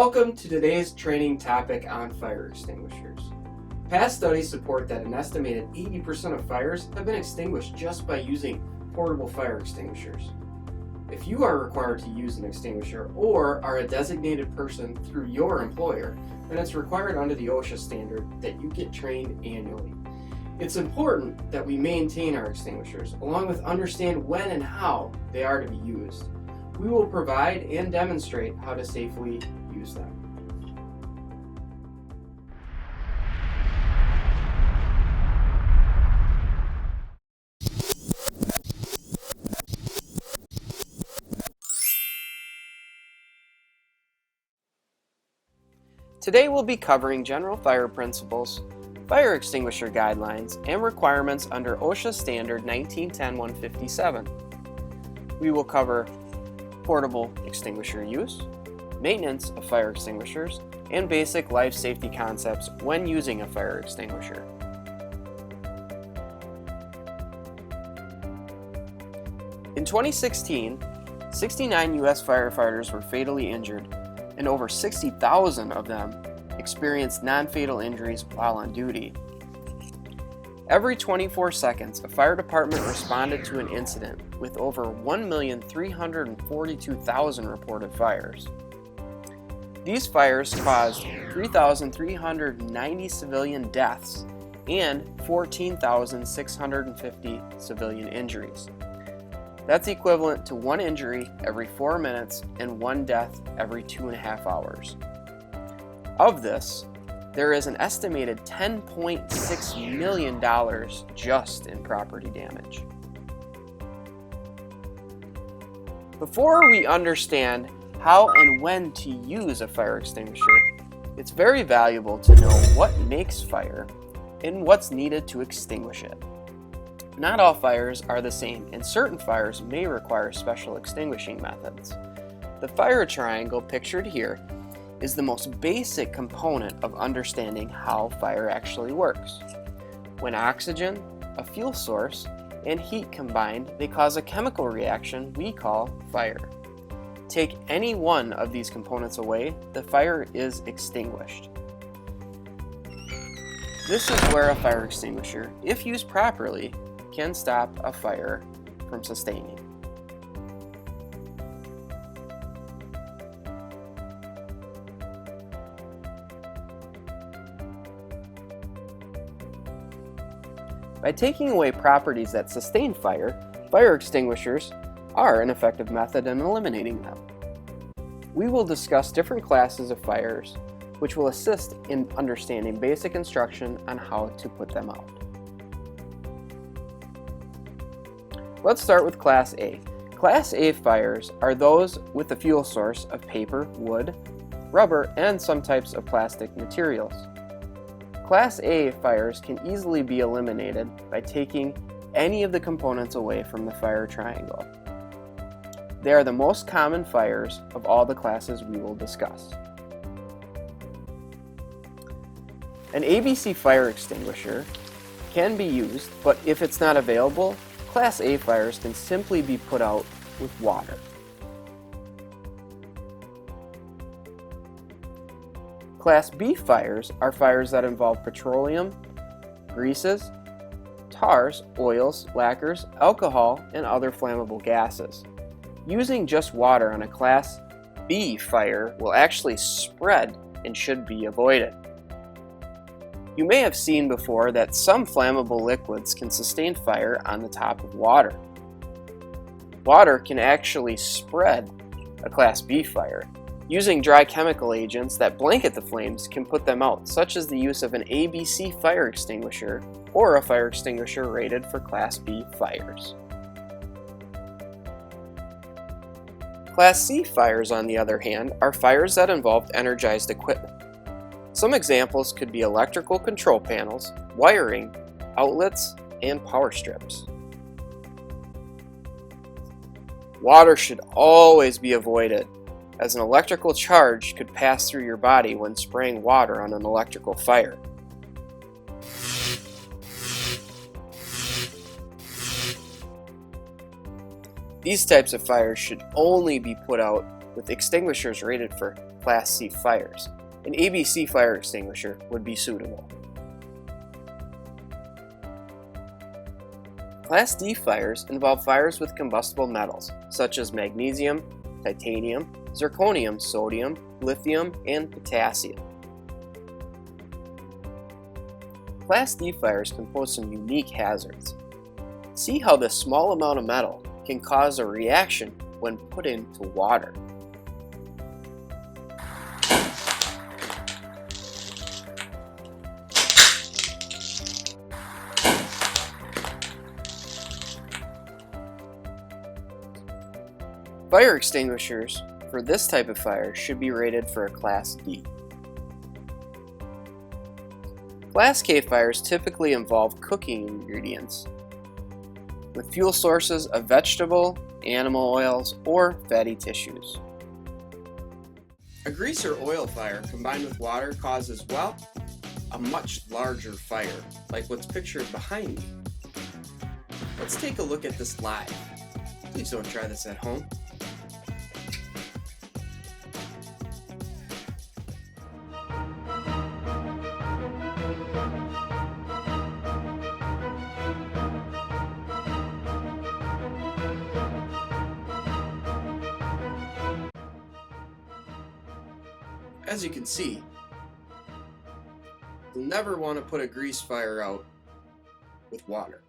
Welcome to today's training topic on fire extinguishers. Past studies support that an estimated 80% of fires have been extinguished just by using portable fire extinguishers. If you are required to use an extinguisher or are a designated person through your employer, then it's required under the OSHA standard that you get trained annually. It's important that we maintain our extinguishers, along with understand when and how they are to be used. We will provide and demonstrate how to safely use them. Today we'll be covering general fire principles, fire extinguisher guidelines, and requirements under OSHA Standard 1910-157. We will cover portable extinguisher use, maintenance of fire extinguishers, and basic life safety concepts when using a fire extinguisher. In 2016, 69 U.S. firefighters were fatally injured, and over 60,000 of them experienced non-fatal injuries while on duty. Every 24 seconds, a fire department responded to an incident, with over 1,342,000 reported fires. These fires caused 3,390 civilian deaths and 14,650 civilian injuries. That's equivalent to 1 injury every 4 minutes and 1 death every 2.5 hours. Of this, there is an estimated $10.6 million just in property damage. Before we understand how and when to use a fire extinguisher, it's very valuable to know what makes fire and what's needed to extinguish it. Not all fires are the same, and certain fires may require special extinguishing methods. The fire triangle pictured here is the most basic component of understanding how fire actually works. When oxygen, a fuel source, and heat combine, they cause a chemical reaction we call fire. Take any one of these components away, the fire is extinguished. This is where a fire extinguisher, if used properly, can stop a fire from sustaining. By taking away properties that sustain fire, fire extinguishers are an effective method in eliminating them. We will discuss different classes of fires, which will assist in understanding basic instruction on how to put them out. Let's start with Class A. Class A fires are those with a fuel source of paper, wood, rubber, and some types of plastic materials. Class A fires can easily be eliminated by taking any of the components away from the fire triangle. They are the most common fires of all the classes we will discuss. An ABC fire extinguisher can be used, but if it's not available, Class A fires can simply be put out with water. Class B fires are fires that involve petroleum, greases, tars, oils, lacquers, alcohol, and other flammable gases. Using just water on a Class B fire will actually spread and should be avoided. You may have seen before that some flammable liquids can sustain fire on the top of water. Water can actually spread a Class B fire. Using dry chemical agents that blanket the flames can put them out, such as the use of an ABC fire extinguisher or a fire extinguisher rated for Class B fires. Class C fires, on the other hand, are fires that involve energized equipment. Some examples could be electrical control panels, wiring, outlets, and power strips. Water should always be avoided, as an electrical charge could pass through your body when spraying water on an electrical fire. These types of fires should only be put out with extinguishers rated for Class C fires. An ABC fire extinguisher would be suitable. Class D fires involve fires with combustible metals, such as magnesium, titanium, zirconium, sodium, lithium, and potassium. Class D fires can pose some unique hazards. See how this small amount of metal can cause a reaction when put into water. Fire extinguishers for this type of fire should be rated for a Class D. Class K fires typically involve cooking ingredients with fuel sources of vegetable, animal oils, or fatty tissues. A grease or oil fire combined with water causes, well, a much larger fire, like what's pictured behind me. Let's take a look at this live. Please don't try this at home. As you can see, you'll never want to put a grease fire out with water.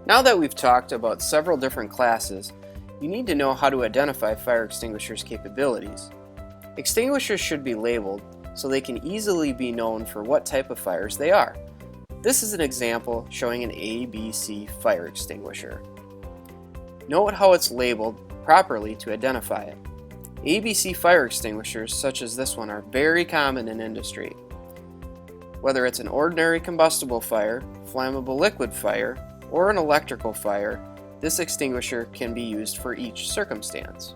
Now that we've talked about several different classes, you need to know how to identify fire extinguishers' capabilities. Extinguishers should be labeled so they can easily be known for what type of fires they are. This is an example showing an ABC fire extinguisher. Note how it's labeled properly to identify it. ABC fire extinguishers such as this one are very common in industry. Whether it's an ordinary combustible fire, flammable liquid fire, or an electrical fire, this extinguisher can be used for each circumstance.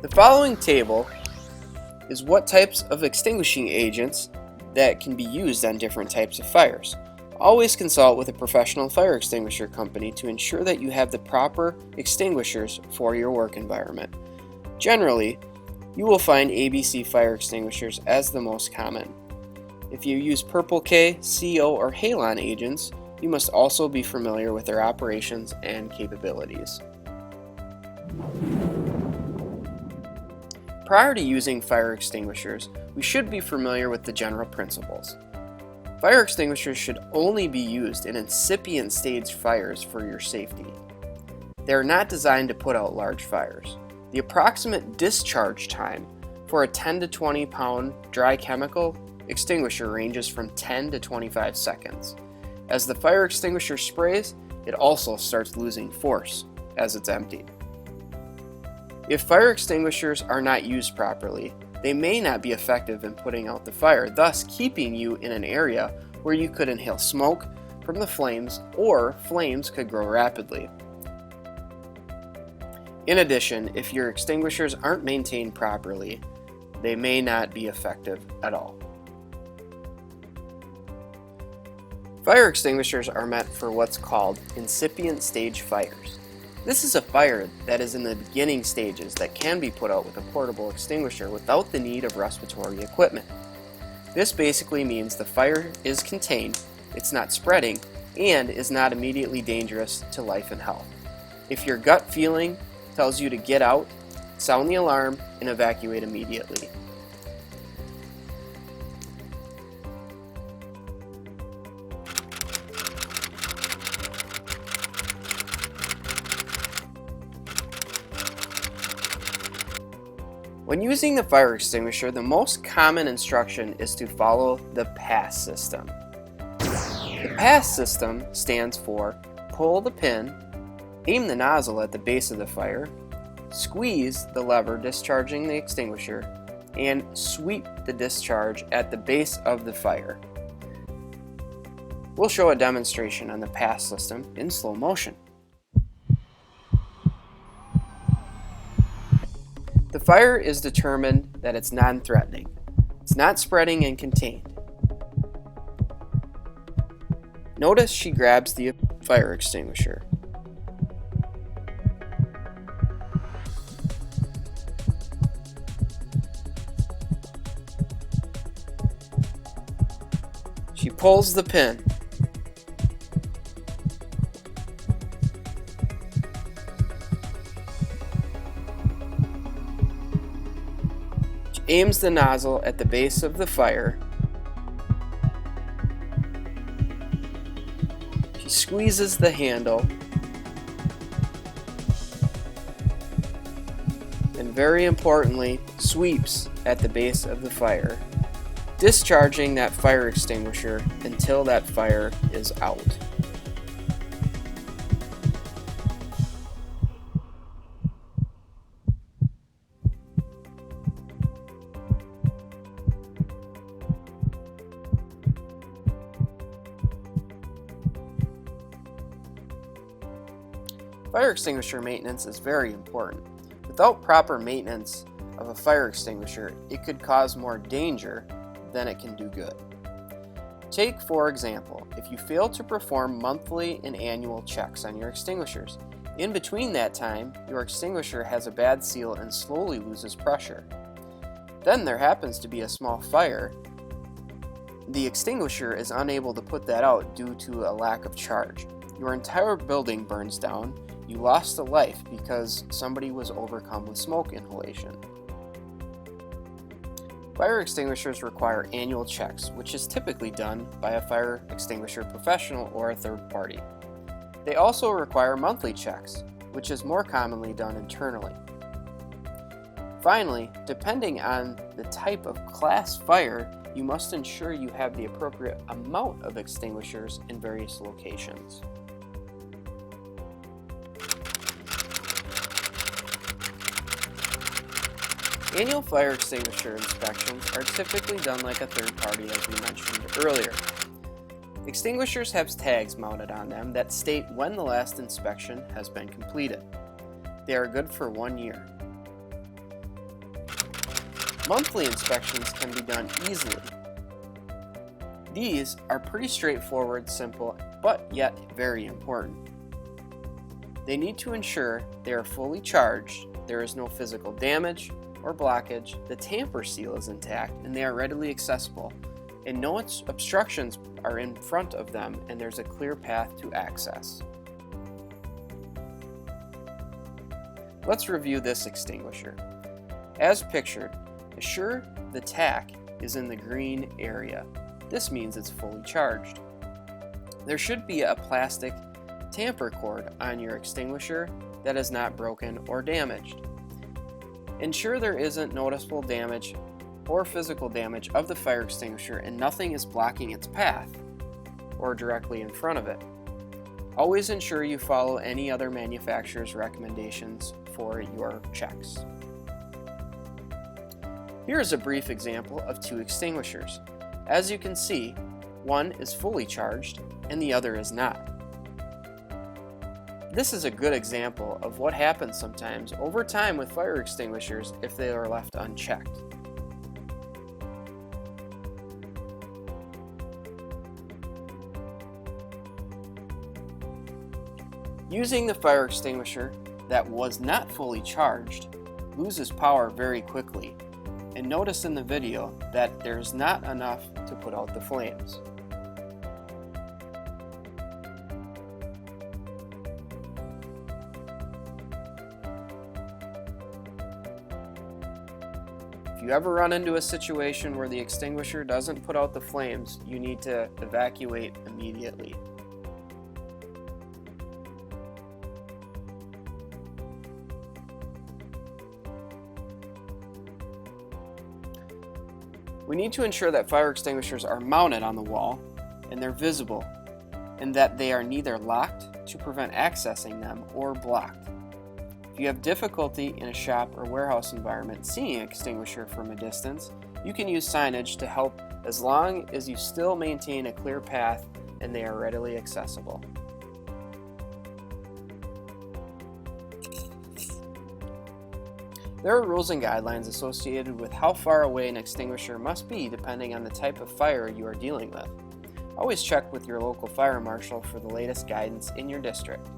The following table is what types of extinguishing agents that can be used on different types of fires. Always consult with a professional fire extinguisher company to ensure that you have the proper extinguishers for your work environment. Generally, you will find ABC fire extinguishers as the most common. If you use Purple K, CO, or Halon agents, you must also be familiar with their operations and capabilities. Prior to using fire extinguishers, we should be familiar with the general principles. Fire extinguishers should only be used in incipient stage fires for your safety. They are not designed to put out large fires. The approximate discharge time for a 10 to 20 pound dry chemical extinguisher ranges from 10 to 25 seconds. As the fire extinguisher sprays, it also starts losing force as it's emptied. If fire extinguishers are not used properly, they may not be effective in putting out the fire, thus keeping you in an area where you could inhale smoke from the flames or flames could grow rapidly. In addition, if your extinguishers aren't maintained properly, they may not be effective at all. Fire extinguishers are meant for what's called incipient stage fires. This is a fire that is in the beginning stages that can be put out with a portable extinguisher without the need of respiratory equipment. This basically means the fire is contained, it's not spreading, and is not immediately dangerous to life and health. If your gut feeling tells you to get out, sound the alarm and evacuate immediately. When using the fire extinguisher, the most common instruction is to follow the PASS system. The PASS system stands for pull the pin, aim the nozzle at the base of the fire, squeeze the lever discharging the extinguisher, and sweep the discharge at the base of the fire. We'll show a demonstration on the PASS system in slow motion. The fire is determined that it's non-threatening. It's not spreading and contained. Notice she grabs the fire extinguisher. pulls the pin. She aims the nozzle at the base of the fire. She squeezes the handle. And very importantly, sweeps at the base of the fire, discharging that fire extinguisher until that fire is out. Fire extinguisher maintenance is very important. Without proper maintenance of a fire extinguisher, it could cause more danger than it can do good. Take, for example, if you fail to perform monthly and annual checks on your extinguishers. In between that time, your extinguisher has a bad seal and slowly loses pressure. Then there happens to be a small fire. The extinguisher is unable to put that out due to a lack of charge. Your entire building burns down. You lost a life because somebody was overcome with smoke inhalation. Fire extinguishers require annual checks, which is typically done by a fire extinguisher professional or a third party. They also require monthly checks, which is more commonly done internally. Finally, depending on the type of class fire, you must ensure you have the appropriate amount of extinguishers in various locations. Annual fire extinguisher inspections are typically done like a third party, as we mentioned earlier. Extinguishers have tags mounted on them that state when the last inspection has been completed. They are good for 1 year. Monthly inspections can be done easily. These are pretty straightforward, simple, but yet very important. They need to ensure they are fully charged, there is no physical damage or blockage, the tamper seal is intact, and they are readily accessible, and no obstructions are in front of them, and there's a clear path to access. Let's review this extinguisher. As pictured, assure the tack is in the green area. This means it's fully charged. There should be a plastic tamper cord on your extinguisher that is not broken or damaged. Ensure there isn't noticeable damage or physical damage of the fire extinguisher and nothing is blocking its path or directly in front of it. Always ensure you follow any other manufacturer's recommendations for your checks. Here is a brief example of 2 extinguishers. As you can see, one is fully charged and the other is not. This is a good example of what happens sometimes over time with fire extinguishers if they are left unchecked. Using the fire extinguisher that was not fully charged loses power very quickly, and notice in the video that there's not enough to put out the flames. If you ever run into a situation where the extinguisher doesn't put out the flames, you need to evacuate immediately. We need to ensure that fire extinguishers are mounted on the wall and they're visible, and that they are neither locked to prevent accessing them or blocked. If you have difficulty in a shop or warehouse environment seeing an extinguisher from a distance, you can use signage to help as long as you still maintain a clear path and they are readily accessible. There are rules and guidelines associated with how far away an extinguisher must be depending on the type of fire you are dealing with. Always check with your local fire marshal for the latest guidance in your district.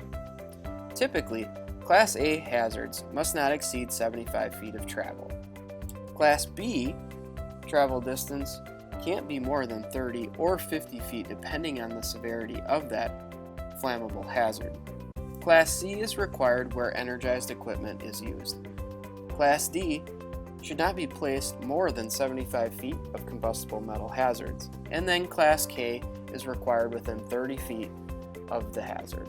Typically, Class A hazards must not exceed 75 feet of travel. Class B travel distance can't be more than 30 or 50 feet depending on the severity of that flammable hazard. Class C is required where energized equipment is used. Class D should not be placed more than 75 feet of combustible metal hazards. And then Class K is required within 30 feet of the hazard.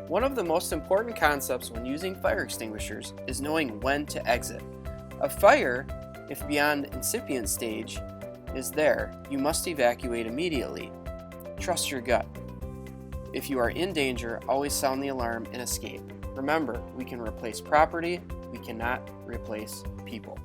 One of the most important concepts when using fire extinguishers is knowing when to exit. A fire, if beyond incipient stage, is there, you must evacuate immediately. Trust your gut. If you are in danger, always sound the alarm and escape. Remember, we can replace property, we cannot replace people.